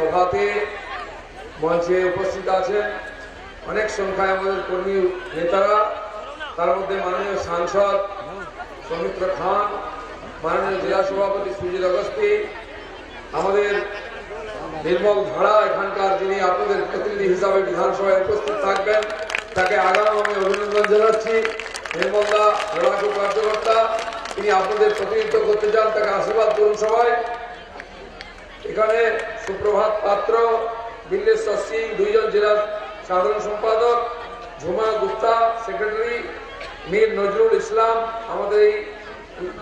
সভাতে মঞ্চে উপস্থিত আছেন অনেক সংখ্যায় আমাদের কর্মী নেতারা, তার মধ্যে মাননীয় সাংসদ সৌমিত্র খান, মাননীয় জেলা সভাপতি সুজিত অগস্তি, আমাদের নির্মল ধারা এখানকার যিনি আপনাদের প্রতিনিধি হিসাবে বিধানসভায় উপস্থিত থাকবেন, তাকে আগাম আমি অভিনন্দন জানাচ্ছি। নির্মলদা লড়াকু কার্যকর্তা, তিনি আপনাদের প্রতিনিধিত্ব করতে চান, তাকে আশীর্বাদ করুন সবাই। এখানে সুপ্রভাত পাত্র, বিল্লেশ্বর সিং দুইজন জেলার সাধারণ সম্পাদক, ঝুমা গুপ্তা সেক্রেটারি, মীর নজরুল ইসলাম আমাদের এই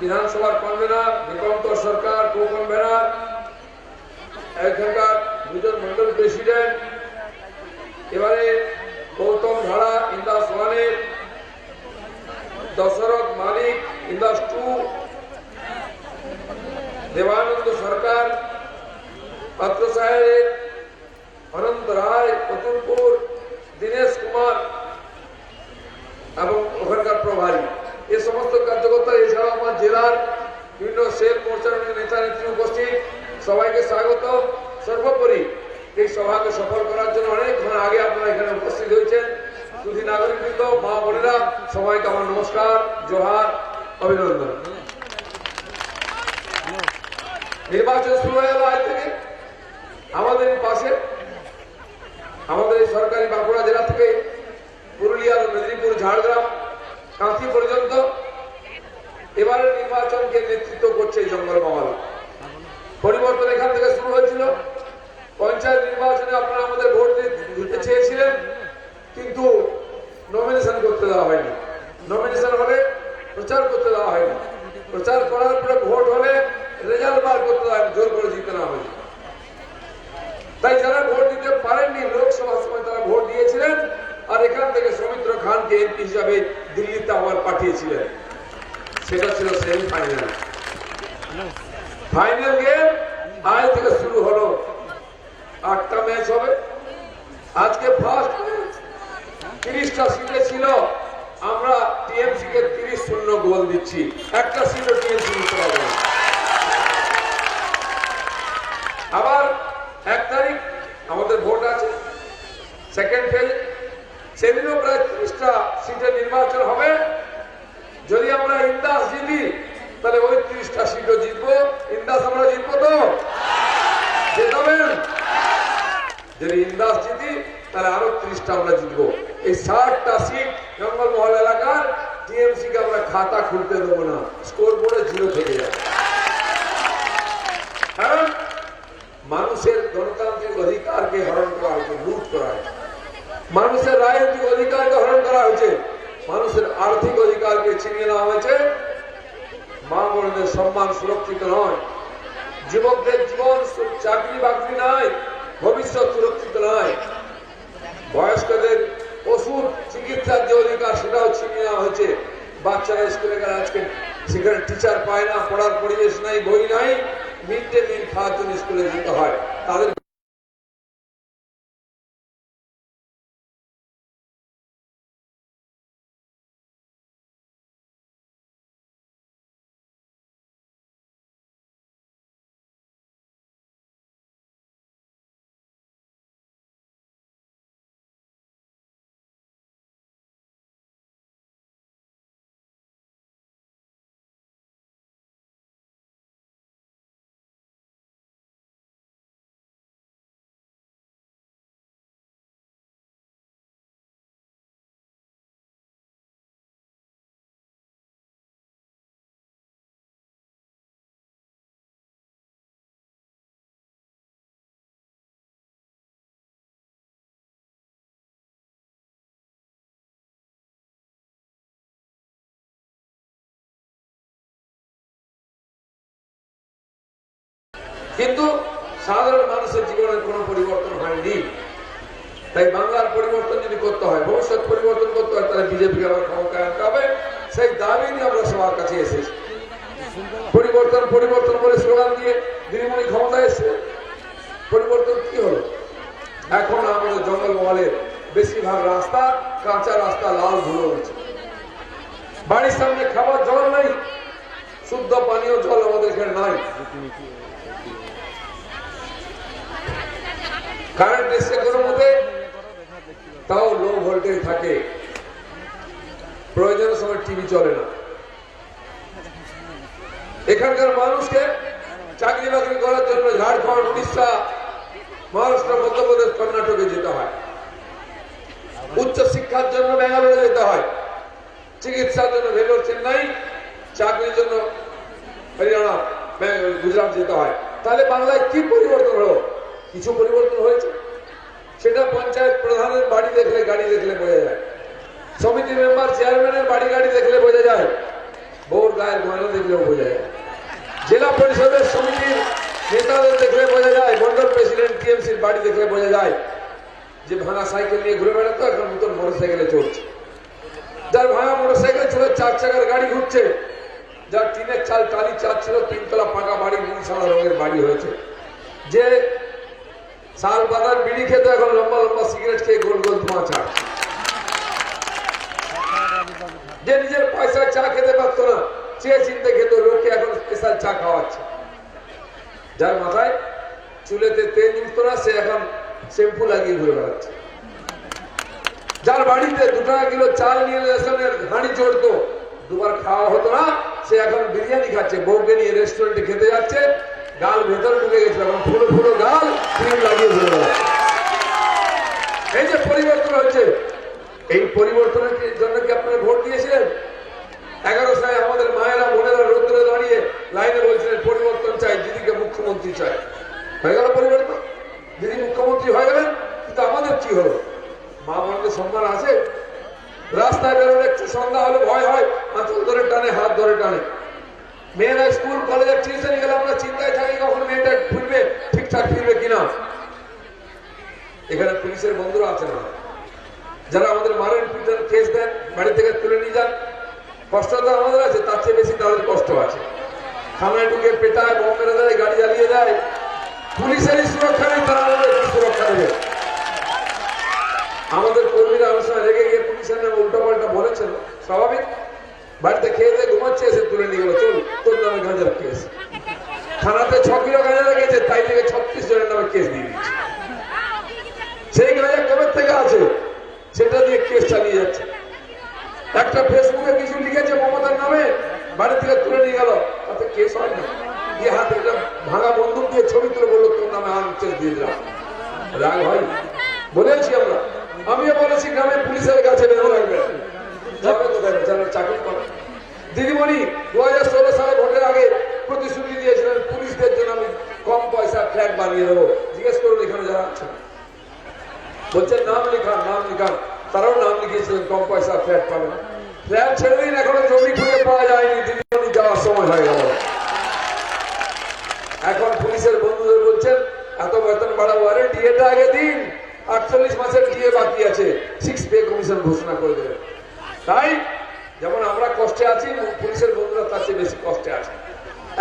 বিধানসভার কনভেনার, দীপঙ্কর সরকার কো কনভেনার, এখানকার দুজন মন্ডল প্রেসিডেন্ট, এবারে গৌতম ধারা ইন্দাস ওয়ানের, দশরথ মালিক ইন্দাস টু, দেবানন্দ সরকার পাত্র সাহেব, অনন্ত রায় অতুলপুর, দীনেশ কুমার এবং ওখানকার প্রভারী, এই সমস্ত কার্যকর্তা, এছাড়াও আমার জেলার বিভিন্ন সেল মোর্চার নেতা নেত্রী উপস্থিত, সবাইকে স্বাগত। সর্বোপরি এই সভাকে সফল করার জন্য অনেকক্ষণ আগে আপনারা এখানে উপস্থিত হয়েছেন। সুধী নাগরিকবৃন্দ, মা বোনেরা, সবাইকে আমার নমস্কার, জোহার, অভিনন্দন। নির্বাচন শুরু হয়ে গেল আজ থেকে আমাদের পাশে, আমাদের এই সরকারি বাঁকুড়া জেলা থেকে পুরুলিয়া, মেদিনীপুর, ঝাড়গ্রাম, কাঁথি পর্যন্ত এবারের নির্বাচনকে নেতৃত্ব করছে জঙ্গলমহল। পরিবর্তন এখান থেকে শুরু হয়েছিল। পঞ্চায়েত নির্বাচনে আপনারা আমাদের ভোট দিতে চেয়েছিলেন, কিন্তু নমিনেশন করতে দেওয়া হয়নি। নমিনেশন হলে প্রচার করতে দেওয়া হয়নি। প্রচার করার পরে ভোট হলে রেজাল্ট বার করতে দেওয়া হয়নি, জোর করে জিতে না হয়নি। তাই যারা ভোট দিতে পারেননি লোকসভার সময় তারা ভোট দিয়েছিলেন, আর এখান থেকে সৌমিত্র খানকে এমপি হিসাবে দিল্লিতে আবার পাঠিয়েছিলেন। সেটা ছিল সেমিফাইনাল। ফাইনাল গেম আজ থেকে শুরু হলো। 8টা ম্যাচ হবে। আজকে ফার্স্ট ম্যাচ 30টা সিটে ছিল, আমরা টিএমসি কে 30-0 গোল দিচ্ছি। একটা সিটও টিএমসি নিতে পারবে না। আবার 1 তারিখ আমাদের ভোট আছে, সেকেন্ড ফেজ, সেদিনও প্রায় 30টা সিটে নির্বাচন হবে। যদি আমরা ইন্দাস জিতি তাহলে ওই 30টা সিটও জিতবো। ইন্দাস আমরা জিতবো তো? জেতাবেন? যদি ইন্দাস জিতি তাহলে আরো 30টা আমরা জিতবো। এই 60টা সিট জঙ্গলমহল এলাকার টিএমসি কে আমরা খাতা খুলতে দেবো না, স্কোর বোর্ডে 0 থেকে যাবে। কারণ মানুষের গণতান্ত্রিক অধিকারকে হরণ করা হয়েছে, লুট করা হয়েছে। মানুষের রাজনৈতিক অধিকারকে হরণ করা হয়েছে, মানুষের আর্থিক অধিকারকে ছিনিয়ে নেওয়া হয়েছে। মা বোনদের সম্মান সুরক্ষিত নয়, যুবকদের জীবন, চাকরি বাকরি নাই, ভবিষ্যৎ সুরক্ষিত নয়, বয়স্কদের ওষুধ চিকিৎসার যে অধিকার সেটাও ছিনিয়ে নেওয়া হয়েছে। বাচ্চারা স্কুলে গেলে আজকে সেখানে টিচার পায় না, পড়ার পরিবেশ নাই, বই নাই, মিড ডে মিল খাওয়ার জন্য স্কুলে যেতে হয়। তাদের কিন্তু সাধারণ মানুষের জীবনের কোনো পরিবর্তন হয়নি। তাই বাংলার পরিবর্তন যদি করতে হয়, ভবিষ্যৎ পরিবর্তন করতে হয়, তাহলে বিজেপিকে আবার ক্ষমতায় আনতে হবে। সেই দাবি নিয়ে আমরা সবার কাছে এসেছি। পরিবর্তন পরিবর্তন বলে স্লোগান দিয়ে দিদিমণি ক্ষমতায় এসে পরিবর্তন কি হলো? এখন আমাদের জঙ্গলমহলের বেশিরভাগ রাস্তা, কাঁচা রাস্তা, লাল ধুলো হচ্ছে। বাড়ির সামনে খাবার জল নাই, শুদ্ধ পানীয় জল আমাদের এখানে নাই। কারেন্ট এসে কোনো মতে, তাও লো ভোল্টেজ থাকে, প্রয়োজনের সময় টিভি চলে না। এখানকার মানুষকে চাকরি বাকরি করার জন্য ঝাড়খণ্ড, উড়িষ্যা, মহারাষ্ট্র, মধ্যপ্রদেশ, কর্ণাটকে যেতে হয়, উচ্চ শিক্ষার জন্য ব্যাঙ্গালোরে যেতে হয়, চিকিৎসার জন্য ভেলোর, চেন্নাই, চাকরির জন্য হরিয়ানা, গুজরাট যেতে হয়। তাহলে বাংলায় কি পরিবর্তন হলো? কিছু পরিবর্তন হয়েছে, সেটা পঞ্চায়েত প্রধানের বাড়ি দেখলে, গাড়ি দেখলে বোঝা যায়, সমিতি মেম্বার, চেয়ারম্যানের বাড়ি গাড়ি দেখলে বোঝা যায়, বউর গায়ের গয়না দেখলেও বোঝা যায়, জেলা পরিষদের সমিতির নেতাদের দেখলে বোঝা যায়, মন্ডল প্রেসিডেন্ট টিএমসির বাড়ি দেখলে বোঝা যায় যে ভাঙা সাইকেল নিয়ে ঘুরে বেড়াতো, এখন নতুন মোটরসাইকেলে চলছে। যার ভাঙা মোটরসাইকেল ছিল, 4 চাকার গাড়ি ঘুরছে, যার টিনের চাল টালি চাল ছিল, 3 তলা পাকা বাড়ি, নীল সাদা রঙের বাড়ি হয়েছে, যে শাল বাদার বিড়ি খেত, এখন লম্বা লম্বা সিগারেট খেয়ে গোল গোল ধোঁয়া ছাড়ছে, যে নিজের পয়সায় চা খেতে পারতো না, চেয়ে চিনতে খেত, লোককে এখন স্পেশাল চা খাওয়াচ্ছে। যার মাথায় চুলেতে তেল উঠতো না, সে এখন শ্যাম্পু লাগিয়ে ঘুরে বেড়াচ্ছে। যার বাড়িতে 2 টাকা কিলো চাল নিয়ে রেশনের হাঁড়ি চড়তো, 2বার খাওয়া হতো না, সে এখন বিরিয়ানি খাচ্ছে, বউকে নিয়ে রেস্টুরেন্টে খেতে যাচ্ছে, গাল ভেতরে ঢুকে গেছে, এখন ফুলো ফুলো গাল, ক্রিম লাগিয়ে ঘুরে বেড়াচ্ছে। এই যে পরিবর্তন হচ্ছে, এই পরিবর্তনের জন্য কি আপনারা ভোট দিয়েছিলেন? 11 সালে আমাদের মায়েরা, বোনেরা রোদ্রে দাঁড়িয়ে লাইনে বলছিলেন পরিবর্তন চাই, দিদিকে মুখ্যমন্ত্রী চাই। হয়ে গেল পরিবর্তন, দিদি মুখ্যমন্ত্রী হয়ে গেলেন, কিন্তু আমাদের কি হলো? মা বোনদের সম্মান আছে? রাস্তায় বেরোলে একটু সন্ধ্যা হলে ভয় হয়, আঁচল ধরে টানে, হাত ধরে টানে। মেয়েরা স্কুল কলেজের টিউশনে গেলে আমরা চিন্তায় থাকি কখন মেয়েটা ফিরবে, ঠিকঠাক ফিরবে কিনা। এখানে পুলিশের বন্ধুরা আছে না, যারা আমাদের মারেন, পিটার, কেস দেন, বাড়ি থেকে তুলে নিয়ে যান, কষ্ট তো আমাদের আছে, তার চেয়ে বেশি তাদের কষ্ট আছে। থানায় ঢুকে পেটায়, বম মেরে দেয়, গাড়ি জ্বালিয়ে দেয়, পুলিশেরই সুরক্ষা নেই, তারা আমাদের কি সুরক্ষা দেবে? আমাদের কর্মীরা অনেক সময় রেগে গিয়ে পুলিশের নামে উল্টো পাল্টা বলেছিল, স্বাভাবিক। বাড়িতে খেয়ে দিয়ে ঘুমাচ্ছে, এসে তুলে নিয়ে গেল, চল তোর নামে গাঁজার কেস। থানাতে 6 কিলো গাঁজা লেগেছে, তাই থেকে 36 জনের নামে কেস দিয়ে দিচ্ছে। সেই গাঁজা কবে থেকে আছে, সেটা দিয়ে কেস চালিয়ে যাচ্ছে। একটা ফেসবুকে কিছু লিখেছে মমতার নামে, বাড়ি থেকে তুলে নিয়ে গেল, তাতে কেস হয় না, দিয়ে হাতে একটা ভাঙা বন্দুক দিয়ে ছবি তুলে বললো তোর নামে কেস দিয়ে দিলাম। রাগ হয়? বলেছি আমরা, আমিও বলেছি গ্রামে পুলিশের কাছে বেরো লাগবে, যাবে কোথায়? যারা চাকরি করে। দিদিমণি 2016 সালে ভোটের আগে প্রতিশ্রুতি দিয়েছিলেন পুলিশদের জন্য আমি কম পয়সা ফ্ল্যাট বানিয়ে দেবো। জিজ্ঞেস করুন এখানে যারা আছেন, বলছেন নাম লিখান, নাম লিখান, তারাও নাম লিখিয়েছিলেন, কম পয়সা ফ্ল্যাট পাবেন। ফ্ল্যাট ছেড়ে দিন, এখনো জমি খুঁজে পাওয়া যায়নি, দিদিমণি যাওয়ার সময় হয়ে গেল। এখন পুলিশের বন্ধুদের বলছেন এত বেতন বাড়াবো, আরে ডিএটা আগে দিন, 48 মাসের ডিএ বাকি আছে, 6 পে কমিশন ঘোষণা করে দেবেন। তাই যেমন আমরা কষ্টে আছি, পুলিশের বন্ধুরা তার চেয়ে বেশি কষ্টে আছে।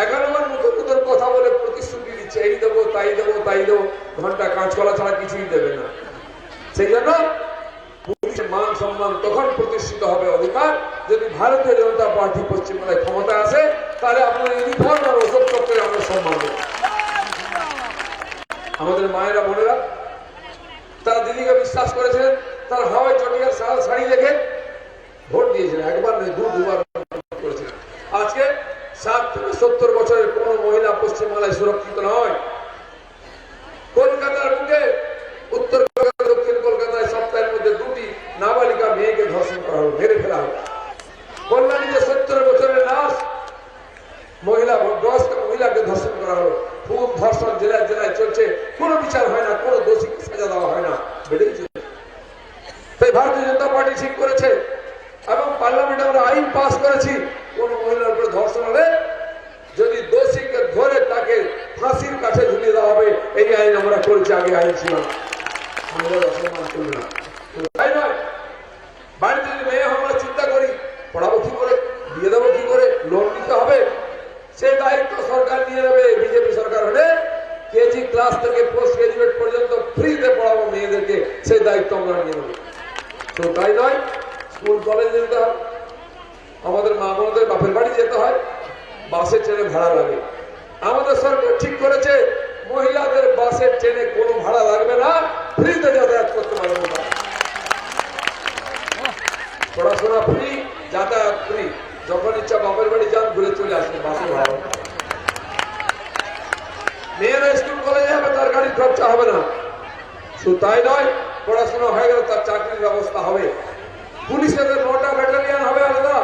এখন আমার নতুন নতুন কথা বলে প্রতিশ্রুতি দিচ্ছে, এই দেবো, তাই দেবো, তাই দেবো, ঘন্টা কাঁচকলা ছাড়া কিছুই দেবে না। সেই জন্য পুলিশের মান সম্মান তখন প্রতিষ্ঠিত হবে, অধিকার, যদি ভারতীয় জনতা পার্টি পশ্চিমবাংলায় ক্ষমতায় আসে, তাহলে আপনার ইউনিফর্ম আর ওষুধ চক্রে আমরা সম্মান দেব। আমাদের মায়েরা, বোনেরা, তারা দিদিকে বিশ্বাস করেছিলেন, তার হাওয়াই চটিয়ার শাড়ি দেখে ভোট দিয়েছিলেন, একবার নয়, দুবার করেছিলেন। আজকে 60 থেকে 70 বছরের কোন মহিলা পশ্চিমবাংলায় সুরক্ষিত নয়। কলকাতার বুকে, উত্তর কলকাতা, দক্ষিণ কলকাতায় সপ্তাহের মধ্যে 2টি নাবালিকা মেয়েকে ধর্ষণ করা হলো, মেরে ফেলা হলো। কল্যাণীতে 70 বছরের লাশ মহিলা, বয়স্ক মহিলাকে ধর্ষণ করা হলো। খুব ধর্ষণ জেলায় জেলায় চলছে, কোনো বিচার হয় না, কোনো দোষীকে সাজা দেওয়া হয় না, বেড়েই চলছে। তাই ভারতীয় জনতা পার্টি ঠিক করেছে এবং পার্লামেন্টে আমরা আইন পাস করেছি, কোন মহিলার উপরে ধর্ষণ হলে যদি দোষীকে ধরে তাকে ফাঁসির কাছে ঝুলিয়ে দেওয়া হবে, এই আইন আমরা করেছি, আগে আইন ছিল না। আমাদের অসম্মান করবে না, তাই নয়। বাড়িতে যদি মেয়ে আমরা চিন্তা করি, পড়াবো কি করে, বিয়ে দেবো কি করে, লোন নিতে হবে, সেই দায়িত্ব সরকার নিয়ে নেবে। বিজেপি সরকার হলে কেজি ক্লাস থেকে পোস্ট গ্রাজুয়েট পর্যন্ত ফ্রিতে পড়াবো মেয়েদেরকে, সেই দায়িত্ব আমরা নিয়ে নেব। তো তাই নয়, স্কুল কলেজে যেতে হয়, আমাদের মা বোনদের বাপের বাড়ি যেতে হয়, বাসে ট্রেনে ভাড়া লাগে। আমাদের সরকার ঠিক করেছে মহিলাদের বাসের ট্রেনে কোনো ভাড়া লাগবে না, ফ্রিতে যাতায়াত করতে পারবে না। পড়াশোনা ফ্রি, যাতায়াত ফ্রি, যখন ইচ্ছা বাপের বাড়ি যান ঘুরে চলে আসবে, বাসে ভাড়া। মেয়েরা স্কুল কলেজে যাবে, তার গাড়ির খরচা হবে না। শুধু তাই নয়, পড়াশোনা হয়ে গেলে তার চাকরির ব্যবস্থা হবে। পুলিশের 9টা ব্যাটালিয়ান হবে আলাদা,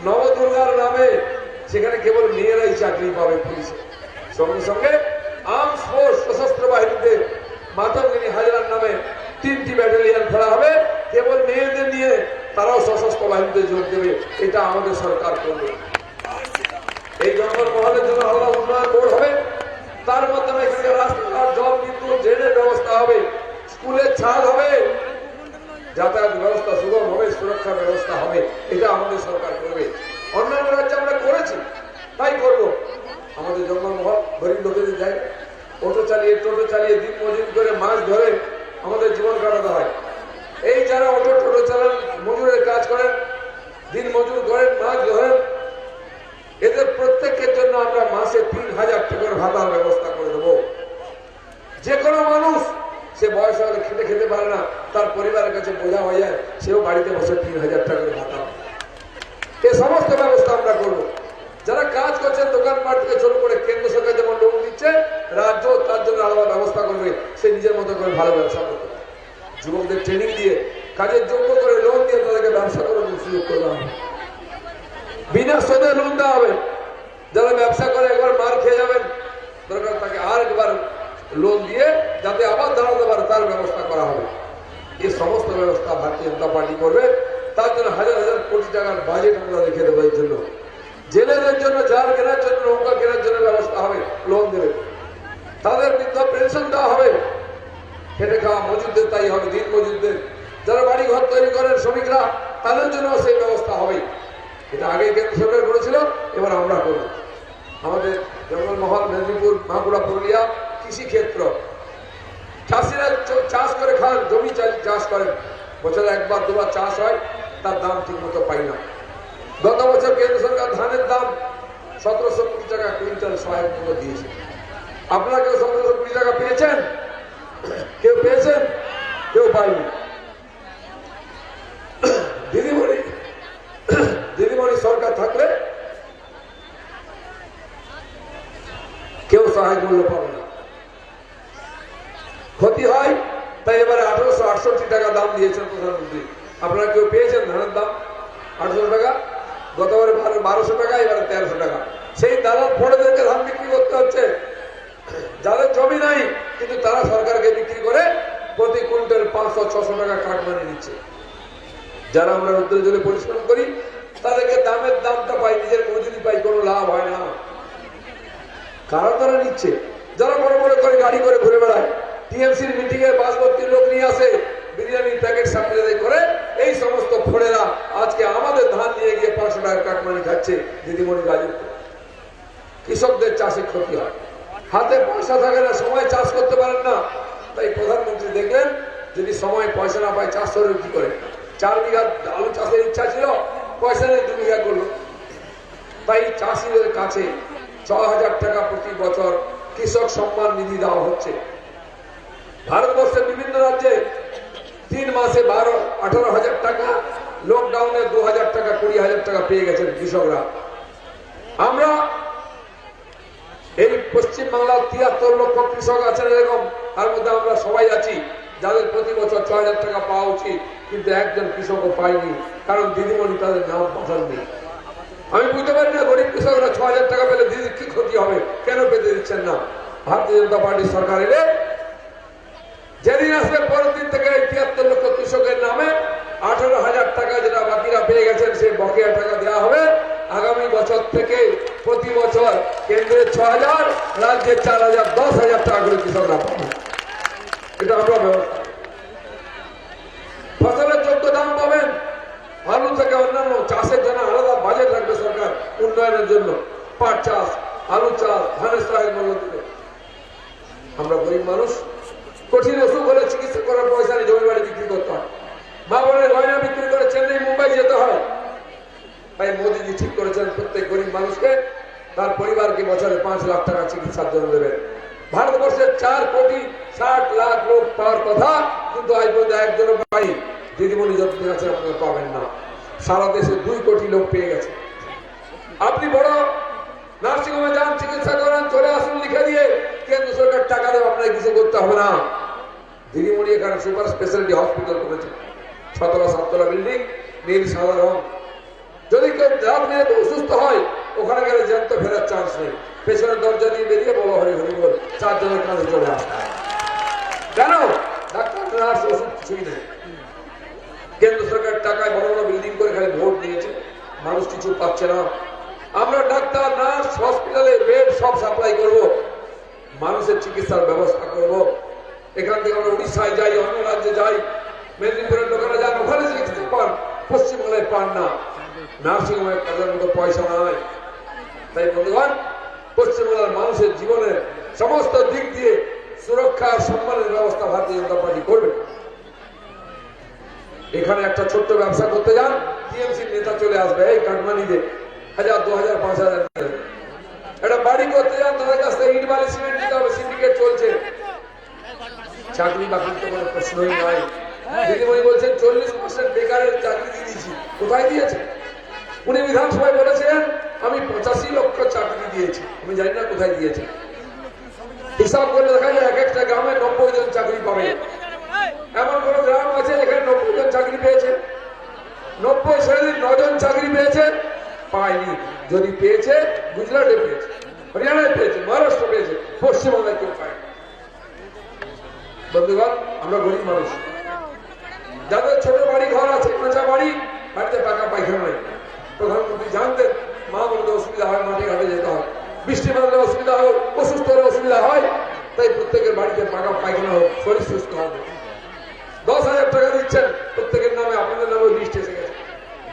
নবদুর্গার নামে, সেখানে কেবল মেয়েরাই চাকরি পাবে পুলিশে। সঙ্গে সঙ্গে আর্মস ফোর্স, সশস্ত্র বাহিনীতে মাতঙ্গিনী হাজরার নামে 3টি ব্যাটালিয়ান খোলা হবে, কেবল মেয়েদের নিয়ে, তারাও সশস্ত্র বাহিনীতে যোগ দেবে। এটা আমাদের সরকার করবে। এই জঙ্গল মহলের জন্য আলাদা উন্নয়ন বোর্ড হবে, তার মাধ্যমে এখানে রাস্তাঘাট, জল, বিদ্যুৎ, ড্রেনের ব্যবস্থা হবে, স্কুলের ছাদ হবে, যাতায়াত ব্যবস্থা সুগম হবে, সুরক্ষার ব্যবস্থা হবে। এটা আমাদের সরকার করবে। অন্যান্য রাজ্যে আমরা করেছি, তাই করব। আমাদের জঙ্গলমহল গরিব লোকেদের যায়, টোটো চালিয়ে দিন মজুর করে মাছ ধরে আমাদের জীবন কাটাতে হয়। এই যারা টোটো চালান, মজুরের কাজ করেন, দিন মজুর করেন, মাছ ধরেন, এদের প্রত্যেকের জন্য আমরা মাসে 3000 টাকার ভাতার ব্যবস্থা করে দেবো। যে কোনো মানুষ, সে বয়স হলে খেতে পারে না, তার পরিবারের কাছে বোঝা হয়ে যায়, সেও বাড়িতে বসে 3000 টাকার ভাতা। এ সমস্ত ব্যবস্থা আমরা করবো। যারা কাজ করছেন দোকানপাট থেকে শুরু করে, কেন্দ্র সরকার যেমন লোন দিচ্ছে, রাজ্য তার জন্য আলাদা ব্যবস্থা করবে, সে নিজের মতো করে ভালো ব্যবসা করতে। যুবকদের ট্রেনিং দিয়ে, কাজের যোগ্য করে লোন দিয়ে তাদেরকে ব্যবসা করার সুযোগ করতে হবে। বিনা সুদে লোন দেওয়া হবে। যারা ব্যবসা করে একবার মার খেয়ে যাবেন, দরকার তাকে আর একবার লোন দিয়ে যাতে আবার দাঁড়াতে পারে, তার ব্যবস্থা করা হবে। এই সমস্ত ব্যবস্থা ভারতীয় জনতা পার্টি করবে। তার জন্য হাজার হাজার কোটি টাকার বাজেট আমরা রেখে দেবো। এর জন্য জেলেদের জন্য জাল কেনার জন্য, নৌকা কেনার জন্য ব্যবস্থা হবে, লোন দেবে। তাদের বৃদ্ধ পেনশন দেওয়া হবে। খেটে খাওয়া মজুরদের তাই হবে, দিন মজুরদের, যারা বাড়ি ঘর তৈরি করেন শ্রমিকরা, তাদের জন্য সেই ব্যবস্থা হবে। এটা আগে কেন্দ্র সরকার করেছিল, এবার আমরা করব। আমাদের জঙ্গলমহল, মেদিনীপুর, বাঁকুড়া, পুরুলিয়া কৃষি ক্ষেত্র, চাষিরা চাষ করে খান, জমি চাষ করেন, বছরে একবার দুবার চাষ হয়, তার দাম ঠিক মতো পাই না। গত বছর কেন্দ্র সরকার ধানের দাম 1720 টাকা কুইন্টাল সহায়ক মূল্য দিয়েছে। আপনারা কেউ 1720 টাকা পেয়েছেন? কেউ পেয়েছেন? কেউ পাইনি। দিদিমণি সরকার থাকলে কেউ সহায়ক মূল্য পাবে না, ক্ষতি হয়। তাই এবারে 1868 টাকা দাম দিয়েছেন প্রধানমন্ত্রী। আপনারা কেউ পেয়েছেন ধানের দাম 800 টাকা? গতবারে 1200 টাকা, এবারে 1300 টাকা। সেই দালাল ফোড়েদেরকে ধান বিক্রি করতে হচ্ছে। যাদের জমি নাই, কিন্তু তারা সরকারকে বিক্রি করে প্রতি কুইন্টাল 500-600 টাকা কাটমানি নিচ্ছে। যারা আমরা রুদ্র জলে পরিশ্রম করি, তাদেরকে দামের দামটা পাই, নিজের মজুরি পাই, কোনো লাভ হয় না। কারা তারা নিচ্ছে? যারা বড় বড় করে গাড়ি করে ঘুরে বেড়ায়, টিএমসির মিটিং এ 5 ভর্তি লোক নিয়ে আসে, বিরিয়ানির প্যাকেট সামনে করে, এই সমস্ত ফোড়েরা আজকে আমাদের ধান নিয়ে গিয়ে 500 টাকা কাটমানি খাচ্ছে দিদিমণি রাজত্ব। কৃষকদের চাষে ক্ষতি হয়, হাতে পয়সা থাকে না, সময় চাষ করতে পারেন না। তাই প্রধানমন্ত্রী দেখলেন, যদি সময় পয়সা না পায়, চাষ করে কি করে? 4 বিঘা আলু চাষের ইচ্ছা ছিল, পয়সা নেই, 2 বিঘা করলো। তাই চাষিদের কাছে 6000 টাকা প্রতি বছর কৃষক সম্মান নিধি দেওয়া হচ্ছে। ভারতবর্ষের বিভিন্ন রাজ্যে 3 মাসে 18,000 টাকা, লকডাউনে 2000 টাকা, 20,000 টাকা পেয়ে গেছেন কৃষকরা। আমরা এই পশ্চিম বাংলার 73 লক্ষ কৃষক আছেন এরকম, তার মধ্যে আমরা সবাই আছি যাদের প্রতি বছর 6000 টাকা পাওয়া উচিত, কিন্তু একজন কৃষকও পায়নি, কারণ দিদিমণি তাদের নাম পাঠাননি। আমি বুঝতে পারি না, গরিব কৃষকরা 6000 টাকা পেলে দিদির কি ক্ষতি হবে, কেন পেতে দিচ্ছেন না? ভারতীয় জনতা পার্টির সরকার এলে যেদিন আসবে, পরের দিন থেকে 73 লক্ষ কৃষকের নামে 18,000 টাকা যেটা বাকিরা পেয়ে গেছেন, সেই বকেয়া টাকা দেওয়া হবে। আগামী বছর থেকে প্রতি বছর কেন্দ্রের 6000, রাজ্যের 4000, 10,000 টাকা করে কৃষকরা পাবে। এটা আমরা ব্যবস্থা। ফসলের যোগ্য দাম পাবেন। আলু থেকে অন্যান্য চাষের জন্য আলাদা বাজেট রাখবে সরকার উন্নয়নের জন্য। পাট চাষ, আলু চাষ, ধানের সহায়ক মূল্য দেবে। আমরা গরিব মানুষ, কঠিন অসুখ হলে চিকিৎসা করার পয়সা নিয়ে জমি বাড়ি বিক্রি করতে হয়, মা বোনের গয়না বিক্রি করে চেন্নাই, মুম্বাই যেতে হয়। তাই মোদীজি ঠিক করেছেন, প্রত্যেক গরিব মানুষকে, তার পরিবারকে বছরে 5 লাখ টাকা চিকিৎসার জন্য দেবেন। ভারতবর্ষের 4,60,00,000 লোক পাওয়ার কথা, কিন্তু আজ পর্যন্ত একজনও পাই দিদিমণি যতদিন আছেন আপনারা পাবেন না। সারা দেশে 2 কোটি লোক পেয়ে গেছে। আপনি বড় নার্সিংহোমে যান, চিকিৎসা করেন, চলে আসুন লিখে দিয়ে, কেন্দ্র সরকার টাকা দেবে, আপনাকে কিছু করতে হবে না। দিদিমণি এখানে সুপার স্পেশালিটি হসপিটাল করেছে, 17-7 বিল্ডিং, নীল সাদা রং। যদি কেউ রাত মেরে অসুস্থ হয়, ওখানে গেলে জ্যান্ত ফেরার চান্স নেই, পেছনের দরজা দিয়ে বেরিয়ে বলো হরি হরি বল, 4 জনের কাছে চলে আসে। কেন? ডাক্তার, নার্স, ওষুধ কিছুই নেই। কেন্দ্র সরকার টাকায় বড় বড় বিল্ডিং করে খালি ভোট নিয়েছে, মানুষ কিছু পাচ্ছে না। আমরা ডাক্তার, নার্স, হসপিটালে বেড সব সাপ্লাই করব, মানুষের চিকিৎসার ব্যবস্থা করব। এখান থেকে আমরা উড়িষ্যায় যাই, অন্য রাজ্যে যাই, মেদিনীপুরের লোকেরা যান, ওখানে চিকিৎসা পান, পশ্চিমবাংলায় পান না। নার্সিংহোমের কাজের মতো পয়সা নাই। তাই বন্ধুগণ, পশ্চিমবাংলার মানুষের জীবনের সমস্ত দিক দিয়ে সুরক্ষা আর সম্মানের ব্যবস্থা ভারতীয় জনতা পার্টি করবে। এখানে একটা ছোট্ট ব্যবসা করতে যান, টিএমসির নেতা চলে আসবে, এই কাটমানিতে 1000, 2000, 5000 একটা বাড়ি করতে যান, তাদের কাছ থেকে ইট বালি সিমেন্ট দিতে হবে, সিন্ডিকেট চলছে। চাকরি বাকরির তো কোনো প্রশ্নই নয়। দিদিমণি বলছেন 40% বেকারের চাকরি দিয়ে দিয়েছি। কোথায় দিয়েছে? উনি বিধানসভায় বলেছেন আমি 85 লক্ষ চাকরি দিয়েছি। আমি জানি না কোথায় দিয়েছে। হিসাব করে দেখা যায় এক একটা গ্রামে 90 জন চাকরি পাবে। এমন কোন গ্রাম আছে যেখানে 90 জন চাকরি পেয়েছে? 90 ছেড়ে 9 জন চাকরি পেয়েছে? পায়নি। যদি পেয়েছে, গুজরাটে পেয়েছে, হরিয়ানায় পেয়েছে, মহারাষ্ট্র পেয়েছে, পশ্চিমবঙ্গে কেউ পায়নি। বন্ধুগণ, আমরা গরিব মানুষ, যাদের ছোট বাড়ি ঘর আছে, কাঁচা বাড়ি, বাড়িতে পাকা পায়খানা নেই। প্রধানমন্ত্রী জানতেন মা বলতে অসুবিধা হয়, মাঠে ঘাটে যেতে হয়, বৃষ্টি বাঁধলে অসুবিধা হয়, অসুস্থ হলে অসুবিধা হয়, তাই প্রত্যেকের বাড়িতে পাকা পায়খানা হোক, শরীর সুস্থ হবে। 10,000 টাকা দিচ্ছেন প্রত্যেকের নামে, আপনাদের নামে লিস্ট এসে গেছে।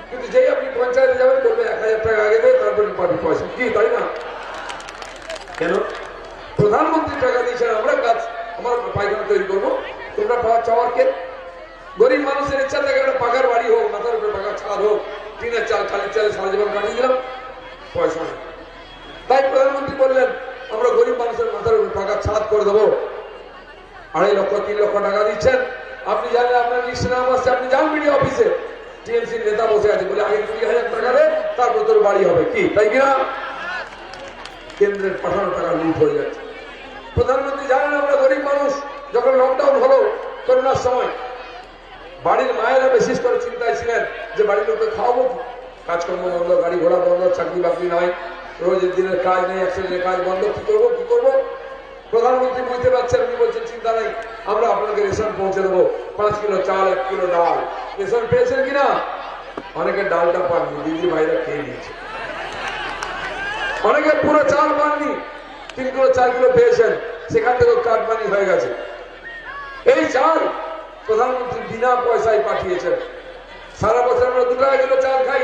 কিন্তু যেই আপনি পঞ্চায়েতে যাবেন, বলবে 1000 টাকা আগে দেয়, তারপরে পাবি পয়সা। কি তাই না? কেন? প্রধানমন্ত্রী টাকা দিয়েছেন, আমরা কাজ, আমার পায়খানা তৈরি করবো, তোমরা পাওয়া চাওয়ার কে? গরিব মানুষের ইচ্ছা থাকে একটা পাকার বাড়ি হোক, মাথার উপরে পাকা ছাদ হোক, টিনের চাল, খালির চালে সারা জীবন কাটিয়ে দিলাম, পয়সা নেই। তাই প্রধানমন্ত্রী বললেন আমরা গরিব মানুষের মাথার উপরে পাকা ছাদ করে দেবো। 2.5 লক্ষ 3 লক্ষ টাকা দিচ্ছেন। আপনি জানেন আপনার লিস্টে নাম আসছে, আপনি যান মিডিয়া অফিসে, টিএমসির নেতা বসে আছে, বলে আগে 20,000 টাকা দেয়, তারপর তোর বাড়ি হবে। কি তাই কিনা? কেন্দ্রের পাঠানো টাকা লুট হয়ে যাচ্ছে। প্রধানমন্ত্রী জানেন আমরা গরিব মানুষ, যখন লকডাউন হলো করোনার সময়, বাড়ির মায়েরা বিশেষ করে চিন্তায় ছিলেন যে বাড়ির লোককে খাওয়াবো, কাজকর্ম বন্ধ, গাড়ি ঘোড়া বন্ধ, চাকরি বাকরি নাই, রোজের দিনের কাজ নেই, একসাথে কাজ বন্ধ, কি করবো কি করবো? প্রধানমন্ত্রী বুঝতে পারছেন, উনি বলছেন চিন্তা নেই, আমরা আপনাকে রেশন পৌঁছে দেবো, 5 কিলো চাল, 1 কিলো ডাল। রেশন পেয়েছেন কিনা? অনেকে ডালটা পাননি, দিদি ভাইরা খেয়ে নিয়েছে। অনেকে পুরো চাল পাননি, 3 কিলো 4 কিলো পেয়েছেন, সেখান থেকেও কাটমানি হয়ে গেছে। এই চাল প্রধানমন্ত্রী বিনা পয়সায় পাঠিয়েছেন। সারা বছর আমরা 2 টাকা কিলো চাল খাই,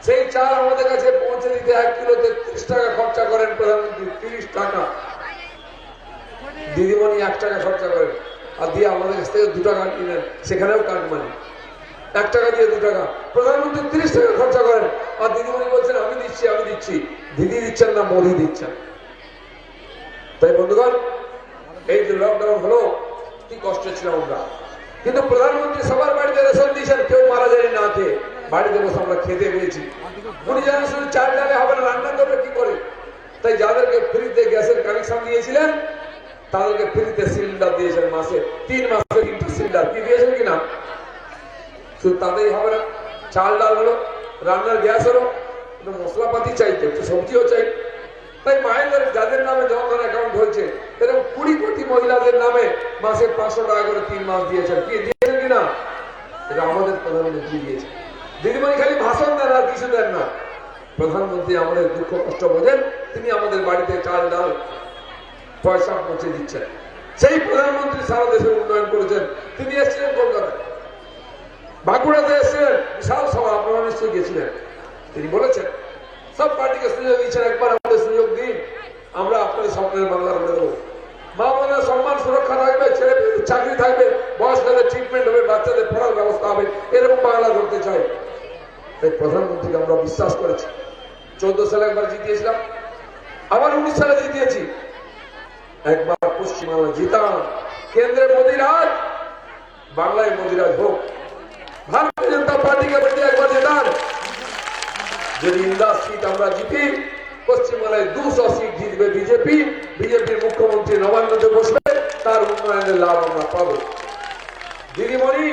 সেই চাল আমাদের কাছে পৌঁছে দিতে 1 কিলোতে 30 টাকা খরচা করেন প্রধানমন্ত্রী, 30 টাকা। দিদিমণি 1 টাকা খরচা করেন, আর দিয়ে আমাদের কাছ থেকে 2 টাকা কিনেন, সেখানেও কাটমানি। 1 টাকা দিয়ে 2 টাকা, প্রধানমন্ত্রী 30 টাকা খরচা করেন, আর দিদিমণি বলছেন আমি দিচ্ছি আমি দিচ্ছি। দিদি দিচ্ছেন না, মোদি দিচ্ছেন। তাই বন্ধুগণ, এই যে লকডাউন হলো, কি কষ্টে ছিলাম আমরা, কিন্তু প্রধানমন্ত্রী সবার বাড়িতে রেশন দিয়েছেন, কেউ মারা যায়নি না খেয়ে, বাড়িতে বসে আমরা খেতে পেয়েছি। উনি জানেন শুধু চাল ডালে হবে না, রান্না করবে কি করে। তাই যাদেরকে ফ্রিতে গ্যাসের কানেকশন দিয়েছিলেন, তাদেরকে ফ্রিতে সিলিন্ডার দিয়েছেন, মাসে 3 মাসে 3টা সিলিন্ডার। কি দিয়েছেন কিনা? শুধু তাদেরই হবে না, চাল ডাল হলো, রান্নার গ্যাস হলো, মশলাপাতি চাইতে, একটু সবজিও চাই। তাই মায়েদের যাদের নামে জনধন অ্যাকাউন্ট হয়েছে, এরকম 20 কোটি মহিলাদের নামে মাসে 500 টাকা করে 3 মাস দিয়েছেন। কি দিয়েছেন কিনা? এটা আমাদের প্রধানমন্ত্রী দিয়েছে। দিদিমণি খালি ভাষণ দেন আর কিছু দেন না। প্রধানমন্ত্রী আমাদের দুঃখ কষ্ট বোঝেন, তিনি আমাদের বাড়িতে চাল ডাল পয়সা পৌঁছে দিচ্ছেন। সেই প্রধানমন্ত্রী সারা দেশের উন্নয়ন করেছেন। তিনি এসেছিলেন কলকাতায়, বাঁকুড়াতে এসেছিলেন, বিশাল সভা, আপনারা নিশ্চয়ই গেছিলেন। তিনি বলেছেন সব পার্টিকে সুযোগ দিচ্ছেন, একবার আমাদের সুযোগ দিন, আমরা আপনাদের স্বপ্নের বাংলা করে দেবো। মা বোনের সম্মান সুরক্ষা থাকবে, ছেলে চাকরি থাকবে, বয়স্কদের ট্রিটমেন্ট হবে, বাচ্চাদের পড়ার ব্যবস্থা হবে, এরকম বাংলা করতে চাই। তাই প্রধানমন্ত্রীকে আমরা বিশ্বাস করেছি। 14 সালে একবার জিতিয়েছিলাম, আবার 19 সালে জিতিয়েছি। একবার পশ্চিমবাংলা জিতাম, কেন্দ্রে মোদী রাজ, বাংলায় মোদী রাজ হোক। ভারতীয় জনতা পার্টিকে বলতে একবার জেতান। যদি ইন্দাস সিট আমরা জিতি, পশ্চিমবাংলায় 200 সিট জিতবে বিজেপি। বিজেপির মুখ্যমন্ত্রী নবান্নতে বসবে, তার উন্নয়নের লাভ আমরা পাবো। দিদিমণি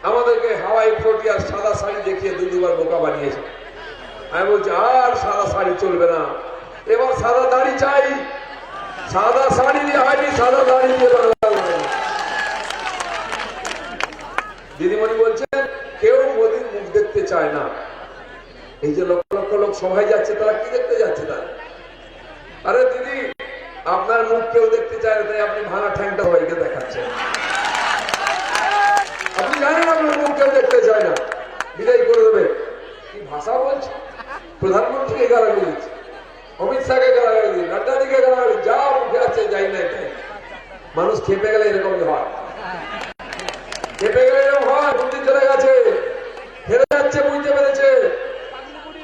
আমাদেরকে হাওয়াই ফ্লোটি আর সাদা শাড়ি দেখিয়ে দুবার বোকা বানিয়েছে। আমি বলছি আর সাদা শাড়ি চলবে না, এবার সাদা দাড়ি চাই। সাদা শাড়ি দিয়ে হয়নি, সাদা দাড়ি দিয়ে বাংলা। দিদিমণি বলছেন কেউ মোদীর মুখ দেখতে চায় না। এই যে লক্ষ লক্ষ লোক সভায় যাচ্ছে, তারা কি দেখতে যাচ্ছে? তারা আরে দিদি, আপনার মুখ কেউ দেখতে চায় না, তাই আপনি ভাঙা ঠ্যাংটা সবাইকে দেখাচ্ছেন। আপনি জানেন আপনার মুখ কেউ দেখতে চায় না, বিদায় করে দেবে। কি ভাষা বলছে? প্রধানমন্ত্রীকে গালাগালি দিচ্ছে, অমিত শাহকে গালাগালি দিচ্ছে, নাড্ডাদিকে গালাগালি, যা মুখে আছে যাই না। মানুষ খেপে গেলে এরকমই হয়, খেপে গেলে এরকম হয়। বুদ্ধি চলে গেছে, হেরে যাচ্ছে, বুঝতে পেরেছে,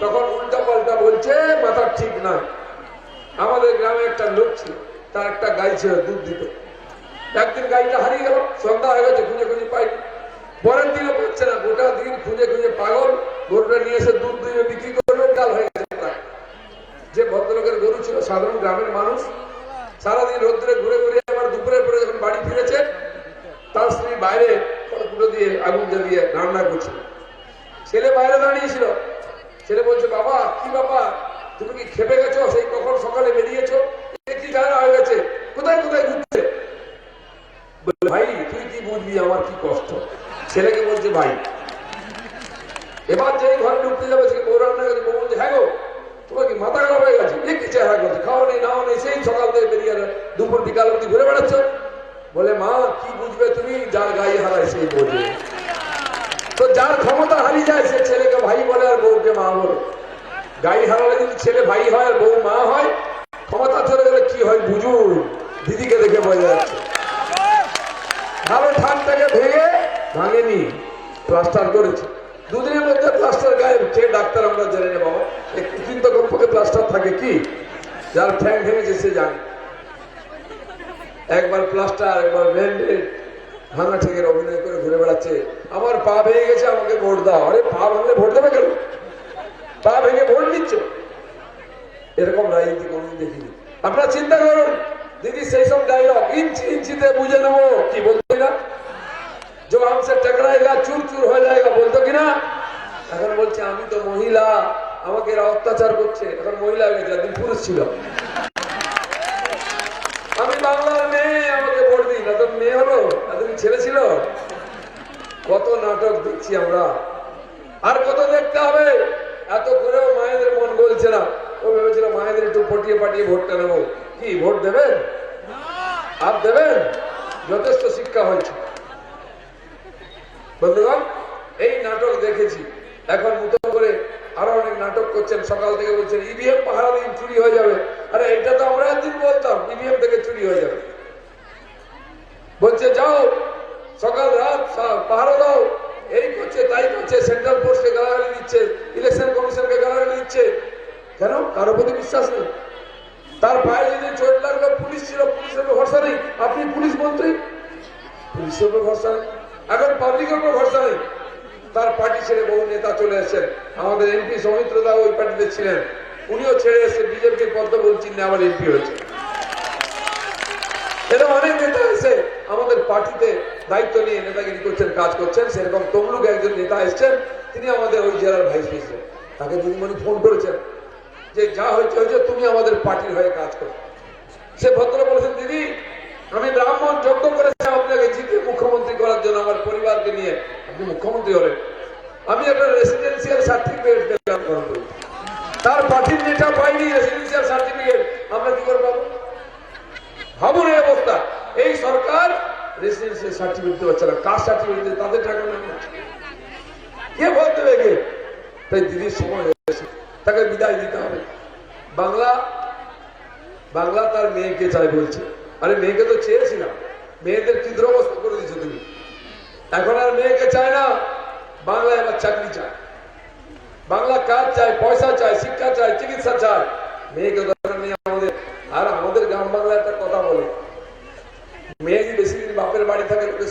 তখন উল্টা পাল্টা বলছে, মাথা ঠিক না। আমাদের গ্রামে একটা লোক ছিল, তার একটা গাই ছিল, দুধ দিত। একদিন গাইটা হারিয়ে গেল, সন্ধ্যা হয়ে গেছে, খুঁজে খুঁজে পাইনি। পরের দিনে পাচ্ছে না, গোটা দিন খুঁজে খুঁজে পাগল। গরুটা নিয়ে এসে দুধ দিয়ে বিক্রি করলো, কাল হয়ে গেছে। যে ভদ্রলোকের গরু ছিল, সাধারণ গ্রামের মানুষ, সারাদিন রোদ্রে ঘুরে ঘুরে আবার দুপুরের পরে যখন বাড়ি ফিরেছে, তার স্ত্রী বাইরে কুটো দিয়ে আগুন জ্বালিয়ে রান্না করছিল। ছেলে বাইরে দাঁড়িয়েছিল। ছেলে বলছে, বাবা কি বাবা, তুমি কি খেপে গেছো? সেই কখন সকালে বেরিয়েছো, কি জানা হয়ে গেছে, কোথায় কোথায় ঘুরছে? ভাই তুই কি বুঝবি আমার কি কষ্ট। ছেলেকে বলছে ভাই। এবার যেই ঘরে ঢুকতে যাবে, সে বউ রান্না করে, বউ বলছে, হ্যাঁ গো তোমার কি মাথা খারাপ হয়ে গেছে? কি চেহারা করছে, খাওয়া নেই নাও নেই, সেই সকাল থেকে বেরিয়ে দুপুর বিকাল অব্দি ঘুরে বেড়াচ্ছ। বলে মা কি বুঝবে তুমি, যার গায়ে হারায় সেই বোঝে। তো যার ক্ষমতা হারিয়ে যায়, সে ছেলেকে ভাই বলে আর বউকে মা বলে। গায়ে হারালে যদি ছেলে ভাই হয় আর বউ মা হয়, ক্ষমতা চলে গেলে কি হয় বুঝুন। দিদিকে দেখে বোঝা যাচ্ছে। ভালো ঠানটাকে ভেঙে ভাঙেনি, প্লাস্টার করেছে। দুদিনের মধ্যে প্লাস্টার গায়ে, কে ডাক্তার আমরা জেনে নেব। একদিন তো কমপক্ষে প্লাস্টার থাকে। কি যার ঠ্যাং ভেঙেছে সে জানে। একবার প্লাস্টার, একবার ব্যান্ডেড, ভাঙা ঠেকের অভিনয় করে ঘুরে বেড়াচ্ছে। আমার পা ভেঙে গেছে, আমাকে ভোট দাও। আরে পা ভাঙলে ভোট দেবে কেন? পা ভেঙে ভোট নিচ্ছ? এরকম রাজনীতি কোনদিন দেখিনি। আপনারা চিন্তা করুন, দিদি সেই সব ডায়লগ ইঞ্চি ইঞ্চিতে বুঝে নেবো, কি বলতো না, जो हमसे टकराएगा चूर चूर हो जाएगा, বলতো কিনা? এখন বলছে আমি তো মহিলা, আমাকে এরা অত্যাচার করছে। এখন মহিলা হয়ে গেছে, একদিন পুরুষ ছিল। আমি বাংলার মেয়ে, আমাকে ভোট দিই। না তো মেয়ে হলো, এতদিন ছেলে ছিল। কত নাটক দেখছি আমরা, আর কত দেখতে হবে। এত করেও মায়েদের মন বলছে না। ও ভেবেছিল মায়েদের একটু পটিয়ে পাটিয়ে ভোটটা নেবো। কি ভোট দেবেন? আর দেবেন? যথেষ্ট শিক্ষা হয়েছে বন্ধুগণ। এই নাটক দেখেছি, এখন নতুন করে আরো অনেক নাটক করছেন। সকাল থেকে বলছেন ইভিএম পাহারা দিন, চুরি হয়ে যাবে। আরে এটা তো আমরা একদিন বলতাম ইভিএম থেকে চুরি হয়ে যাবে। বলছে যাও সকাল রাত পাহারা দাও, এই করছে তাই করছে, সেন্ট্রাল ফোর্সকে গালাগালি দিচ্ছে, ইলেকশন কমিশনকে গালাগালি দিচ্ছে। কেন? কারো প্রতি বিশ্বাস নেই। তার পায়ে যদি চোট লাগলো, পুলিশ ছিল, পুলিশের উপর ভরসা নেই। আপনি পুলিশ মন্ত্রী, পুলিশের উপর ভরসা নেই। এখন পাবলিকের উপর ভরসা নেই। তার পার্টি ছেড়ে বহু নেতা চলে এসেছেন। আমাদের এমপি সৌমিত্র দা ওই পার্টিতে ছিলেন, উনিও ছেড়ে এসে বিজেপির পদ্মফুল চিহ্নে আবার এমপি হয়েছে। এরকম অনেক নেতা এসে আমাদের পার্টিতে দায়িত্ব নিয়ে নেতাগিরি করছেন, কাজ করছেন। সেরকম তমলুক একজন নেতা এসছেন, তিনি আমাদের ওই জেলার ভাইস প্রেসিডেন্ট। তাকে দিদিমণি ফোন করেছেন যে যা হয়েছে হয়েছে, তুমি আমাদের পার্টির হয়ে কাজ করো। সে ভদ্র বলেছেন, দিদি আমি ব্রাহ্মণ যজ্ঞ করেছি আপনাকে জিতে মুখ্যমন্ত্রী করার জন্য, আমার পরিবারকে নিয়ে। আপনি মুখ্যমন্ত্রী হলেন, আমি একটা রেসিডেন্সিয়াল সার্টিফিকেট পেলাম, তার পার্টির নেতা পাইনি রেসিডেন্সিয়াল সার্টিফিকেট। আমরা কি করে পাবো? ভাবুন এই অবস্থা। এই সরকার রেসিডেন্সিয়াল সার্টিফিকেট দিতে পারছে না, কাস্ট সার্টিফিকেট তাদের টাকা না, কে ভোট দেবে কে? তাই দিদির সময় হয়েছে, তাকে বিদায় দিতে হবে। বাংলা বাংলা তার মেয়েকে চাই বলছে। আরে মেয়েকে তো চেয়েছিলাম, মেয়েদের কি দুরবস্থা করে দিচ্ছ তুমি। এখন আর মেয়েকে চায় না, বাংলা এবার চাকরি চায়, বাংলা কাজ চায়, পয়সা চায়, শিক্ষা চায়, চিকিৎসা চায়। মেয়েকে দরকার নেই আমাদের। আর আমাদের গ্রাম বাংলা একটা কথা বলে,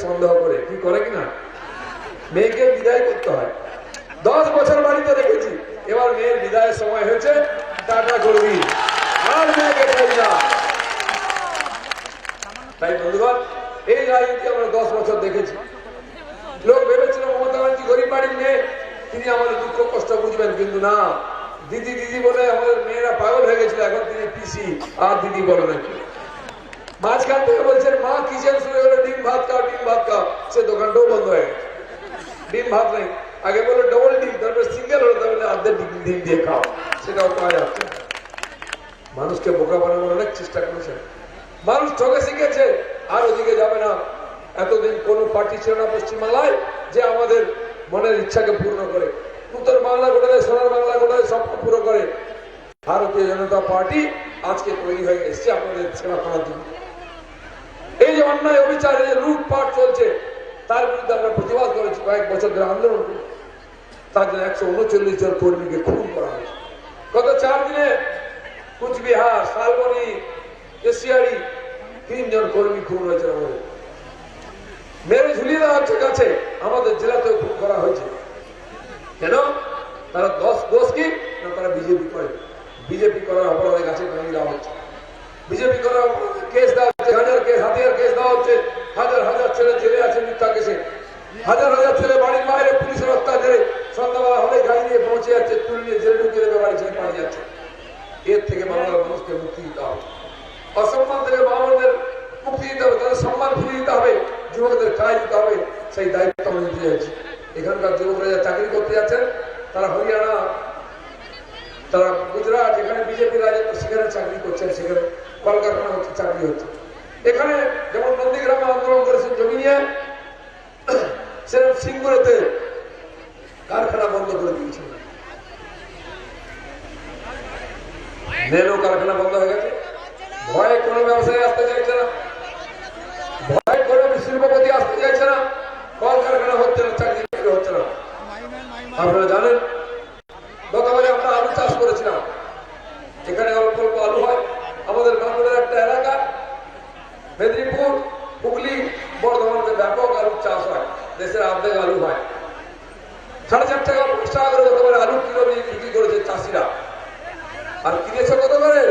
সন্দেহ করে, কি করে কিনা, মেয়েকে বিদায় করতে হয়। 10 বছর বাড়িতে রেখেছি, এবার মেয়ের বিদায়ের সময় হয়েছে, টাটা করবি, আর মেয়েকে চাই না। তাই বন্ধুগণ, এই রাজনীতি আমরা 10 বছর দেখেছি। লোক ভেবেছিল মমতা ব্যানার্জি গরিব বাড়ির মেয়ে, তিনি আমাদের দুঃখ কষ্ট বুঝবেন, কিন্তু না, দিদি দিদি বলে আমাদের মেয়েরা পাগল হয়ে গেছিল, এখন তিনি পিসি আর দিদি বলে নাকি। মাঝখান থেকে বলছেন মা কিচেন শুরু হলো, ডিম ভাত খাও, ডিম ভাত খাও, সে দোকানটাও বন্ধ হয়ে গেছে, ডিম ভাত নেই। আগে বললো ডবল ডিম, তারপরে সিঙ্গেল হলো, তারপরে অর্ধেক ডিম দিয়ে খাও, সেটাও পাওয়া যাচ্ছে। মানুষকে বোকা বানানোর অনেক চেষ্টা করেছেন, মানুষ ঠকে শিখেছে, আর ওদিকে যাবে না। এতদিন কোন পার্টি ছিল না পশ্চিমবাংলায় যে আমাদের মনের ইচ্ছাকে পূর্ণ করে, উত্তর বাংলা গোটা দেয়, সোনার বাংলা গোটা দেয়, সব পুরো করে। ভারতীয় জনতা পার্টি আজকে তৈরি হয়ে এসছে আপনাদের সেবা করার জন্য। এই যে অন্যায় অবিচার, এই যে লুটপাট চলছে, তার বিরুদ্ধে আমরা প্রতিবাদ করেছি, কয়েক বছর ধরে আন্দোলন করি। তার জন্য 139 জন কর্মীকে খুন করা হয়েছে। গত 4 দিনে কুচবিহার, শালবনী, এশিয়ারি 3 জন কর্মী খুন হয়েছে। আমাদের মেরে ঝুলিয়ে দেওয়া হচ্ছে কাছে, আমাদের জেলাতেও খুন করা হয়েছে। কেন? তারা দোষ কি না, তারা বিজেপি করে, বিজেপি করার অপরাধে গাছে টানিয়ে দেওয়া হচ্ছে, বিজেপি করার অপরাধে কেস দেওয়া হচ্ছে, হাজার কেস, হাতিয়ার কেস দেওয়া হচ্ছে, হাজার হাজার ছেলে জেলে আছে মিথ্যা কেসে, হাজার হাজার ছেলে বাড়ির বাইরে পুলিশের অত্যাচারে সন্ধ্যাবেলা হলে গাড়ি নিয়ে পৌঁছে যাচ্ছে, তুলে নিয়ে জেলে ঢুকিয়ে দেবে, বাড়ি ছেড়ে পালিয়ে যাচ্ছে। এর থেকে বাংলার মানুষকে মুক্তি দিতে হবে, অসম্মান থেকে বাংলাদের মুক্তি দিতে হবে, তাদের সম্মান ফিরিয়ে দিতে হবে, যুবকদের কাজ দিতে হবে, সেই দায়িত্ব আমরা নিতে যাচ্ছি। এখানকার যুবকরা যা চাকরি করতে যাচ্ছেন, তারা হরিয়ানা, তারা গুজরাট, যেখানে বিজেপি রাজত্ব, সেখানে চাকরি করছেন, সেখানে কলকারখানা হচ্ছে, চাকরি হচ্ছে। এখানে যেমন নন্দীগ্রামে আন্দোলন করেছেন জমি নিয়ে, সেরকম সিঙ্গুরেতে কারখানা বন্ধ করে দিয়েছিল, নেলো কারখানা বন্ধ হয়ে গেছে। ভয়ে কোনো ব্যবসায়ী আসতে চাইছে না, ভয়ে কোনো শিল্পপতি আসতে চাইছে না, কলকারখানা হচ্ছে না, চাকরি হচ্ছে না। আপনারা জানেন গতবারে আমরা আলু চাষ করেছিলাম, এখানে অল্প অল্প আলু হয়। আমাদের বাঁকুড়ার একটা এলাকা, মেদিনীপুর, হুগলি, বর্ধমানে ব্যাপক আলুর চাষ হয়, দেশের অর্ধেক আলু হয়। 4.5 টাকা 5 টাকা করে গতবারে আলু কিলো বিক্রি করেছে চাষিরা, আর কিনেছে কত করে?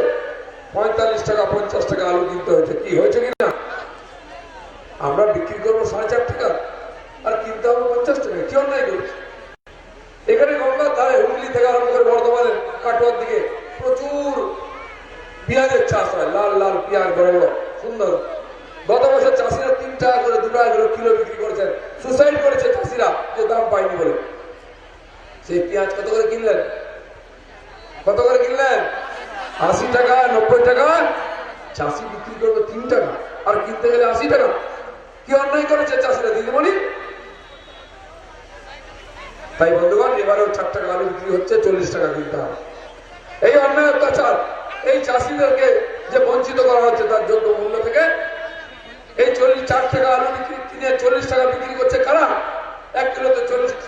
45 টাকা 50 টাকা আলু কিনতে হয়েছে। কি হয়েছে কিনা, আমরা বিক্রি করবো 4.5 টাকা আর কিনতে হবে 50 টাকা, কি অন্যায় করছে? এখানে গঙ্গার ধারে হুগলি থেকে আরম্ভ করে বর্ধমানের কাটোয়ার দিকে প্রচুর পেঁয়াজের চাষ হয়, লাল লাল পেঁয়াজ, বড় বড় সুন্দর। গত বছর চাষিরা 3 টাকা করে 2 টাকা করে কিলো বিক্রি করেছেন, সুসাইড করেছে চাষিরা যে দাম পায়নি বলে। সেই পেঁয়াজ কত করে কিনলেন? কত করে কিনলেন? 80 টাকা 90 টাকা। চাষি বিক্রি করবে 3 টাকা আর কিনতে গেলে 80 টাকা। কি অন্যায় করেছে চাষিরা দিদিমণি? তাই বন্ধুগণ, এবারেও 4 টাকা আলু বিক্রি হচ্ছে, 40 টাকা কিনতে হবে। এই অন্যায় অত্যাচার, এই চাষিদেরকে যে বঞ্চিত করা হচ্ছে তার যোগ্য মূল্য থেকে, এই 4 টাকা আলু বিক্রি কিনে 40 টাকা বিক্রি করছে কারা? 1 কিলোতে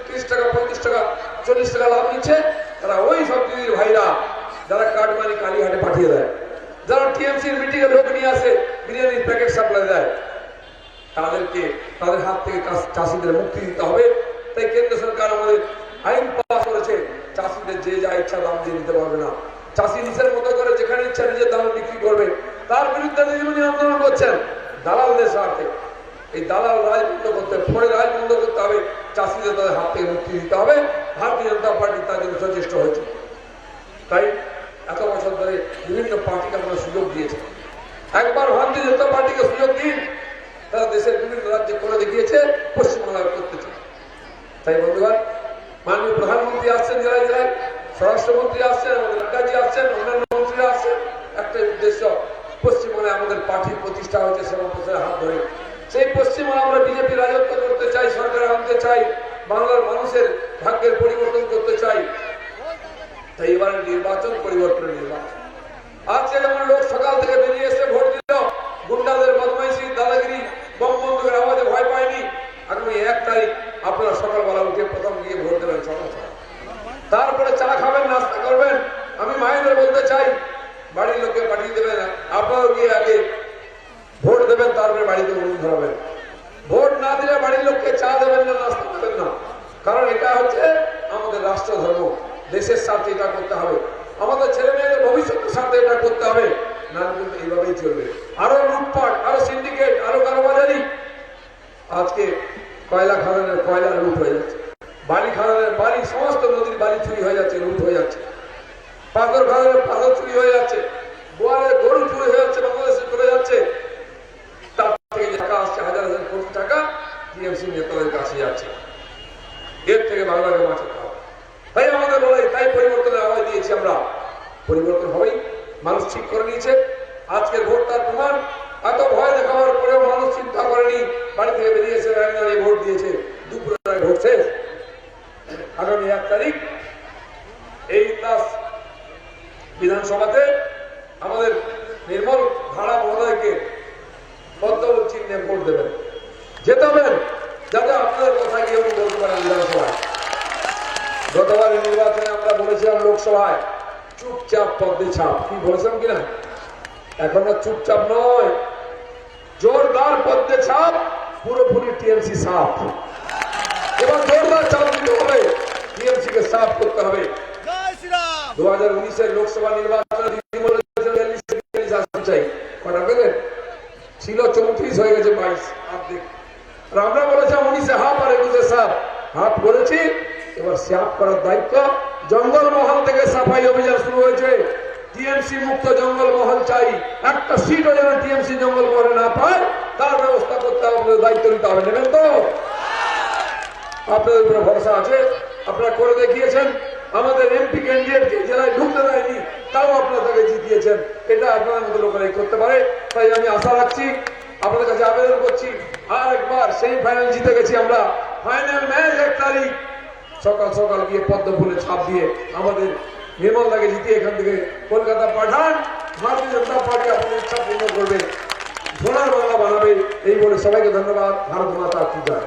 30 টাকা 35 টাকা 40 টাকা লাভ নিচ্ছে। তারা ওই সব দিদির ভাইরা যারা কাঠমানি কালীঘাটে পাঠিয়ে দেয়, যারা টিএমসির মিটিং এ লোক নিয়ে আসে, বিরিয়ানির প্যাকেট সাপ্লাই দেয়, তাদেরকে তাদের হাত থেকে চাষিদের মুক্তি দিতে হবে। তাই কেন্দ্র সরকার আমাদের আইন পাস করেছে, চাষিদের যে যা ইচ্ছা দাম দিয়ে দিতে পারবে না, চাষি নিজের মতো করে যেখানে ইচ্ছা নিজের দাম বিক্রি করবে। তার বিরুদ্ধে দিদিমণি আন্দোলন করছেন দালালদের স্বার্থে। এই দালাল রাজ বন্ধ করতে, ফোনে রাজ বন্ধ করতে হবে, চাষিদের তাদের হাত থেকে মুক্তি দিতে হবে। ভারতীয় জনতা পার্টি তার জন্য সচেষ্ট হয়েছে। তাই এত বছর ধরে বিভিন্ন পার্টিকে আমরা সুযোগ দিয়েছে। একবার ভারতীয় জনতা পার্টিকে সুযোগ দিন, তারা দেশের বিভিন্ন রাজ্যে করে দেখিয়েছে, পশ্চিমবাংলায় করতে চায়। তাই বন্ধুগণ, মাননীয় প্রধানমন্ত্রী আসছেন জেলায় জেলায়, স্বরাষ্ট্রমন্ত্রী আসছেন, আমাদের নেতাজি আসছেন, অন্যান্য মন্ত্রীরা আসছেন। একটা উদ্দেশ্য, পশ্চিমবঙ্গে আমাদের পার্টির প্রতিষ্ঠা হয়েছে শ্যামাপ্রসাদের হাত ধরে। সেই পশ্চিমবঙ্গে আমরা বিজেপি রাজত্ব করতে চাই, সরকারে আনতে চাই, বাংলার মানুষের ভাগ্যের পরিবর্তন করতে চাই। তাই এবারে নির্বাচন পরিবর্তনের নির্বাচন। আজকে যেমন লোক সকাল থেকে বেরিয়ে এসে ভোট দিল, গুন্ডাদের বদমাইশি, দাদাগিরি, বম বন্দুকের আওয়াজে ভয় পায়নি। আগামী 1 তারিখ আপনারা সকালবেলা উঠে প্রথম গিয়ে ভোট দেবেন, তারপরে চা খাবেন, নাস্তা করবেন। আমি মায়েদের বলতে চাই, বাড়ির লোককে পাঠিয়ে দেবেন, আপনারাও গিয়ে আগে ভোট দেবেন, তারপরে বাড়িতে উনুন ধরাবেন। ভোট না হচ্ছে আমাদের রাষ্ট্র ধর্ম, দেশের স্বার্থে এটা করতে হবে, আমাদের ছেলে মেয়েদের ভবিষ্যতের স্বার্থে এটা করতে হবে, না কিন্তু এইভাবেই চলবে। আরো লুটপাট, আরো সিন্ডিকেট, আরো কারোবাজারি। আজকে কয়লা খাদানের কয়লা লুট হয়ে যাচ্ছে, বালি খাদানের বালি, সমস্ত নদীর বালি চুরি হয়ে যাচ্ছে, লুট হয়ে যাচ্ছে, পাথর খাদানের পাথর চুরি হয়ে যাচ্ছে, গোয়ালের গরু চুরি হয়ে যাচ্ছে, বাংলাদেশে চলে যাচ্ছে। তার থেকে যে টাকা আসছে হাজার হাজার কোটি টাকা টিএমসি নেতাদের কাছে যাচ্ছে। এর থেকে বাংলাকে বাঁচাতে হবে। তাই আমাদের লড়াই, তাই পরিবর্তনের আওয়াজ দিয়েছি আমরা। পরিবর্তন হবেই, মানুষ ঠিক করে নিয়েছে। আজকের ভোট তার প্রমাণ। এত ভয় দেখাবার পরেও মানুষ চিন্তা করেনি, বাড়ি থেকে বেরিয়েছে, ভোট দিয়েছে, দুপুরে ভোট শেষ। আগামী 1 তারিখ এই বিধানসভাতে আমাদের নির্মল ধারা মহোদয়কে পদ্মফুল চিহ্নে ভোট দেবেন, জেতাবেন, যাতে আপনাদের কথা গিয়ে উনি বলতে পারেন বিধানসভায়। গতবারের নির্বাচনে আমরা বলেছিলাম লোকসভায় চুপচাপ পদ্মে ছাপ, কি বলেছিলাম কিনা? এখন চুপচাপ নয়, জোরদার পদ্মে ছাপ, পুরোপুরি টিএমসি সাফ। এবার জোরদার চাপ দিতে হবে, টিএমসি কে সাফ করতে হবে। 2019-এর লোকসভা নির্বাচনে চাই কটা পেলেন? ছিল 34, হয়ে গেছে 22। আর আমরা বলেছিলাম 19-এ হাফ আর 21-এ সাফ। হাফ করেছি, এবার সাফ করার দায়িত্ব। জঙ্গল মহল থেকে সাফাই অভিযান শুরু হয়েছে। টিএমসি মুক্ত জঙ্গল মহল চাই, একটা সিটও যেন টিএমসি জঙ্গল মহলে না পায় তার ব্যবস্থা করতে হবে, দায়িত্ব নিতে হবে। নেবেন তো? আপনাদের উপরে ভরসা আছে, আপনারা করে দেখিয়েছেন। আমাদের এমপি ক্যান্ডিডেটকে জেলায় ঢুকতে দেয়নি, তাও আপনারা তাকে জিতিয়েছেন। এটা আপনাদের মতো লোকেরাই করতে পারে। তাই আমি আশা রাখছি, আপনাদের কাছে আবেদন করছি, আর একবার সেমিফাইনাল জিতে গেছি আমরা। ফাইনাল ম্যাচ 1 তারিখ সকাল সকাল গিয়ে পদ্ম ফুলে ছাপ দিয়ে আমাদের নির্মলদাকে জিতিয়ে এখান থেকে কলকাতা পাঠান। ভারতীয় জনতা পার্টি আপনাদের ইচ্ছা পূর্ণ করবে, সোনার বাংলা বানাবে। এই বলে সবাইকে ধন্যবাদ। ভারত মাতা কি জয়।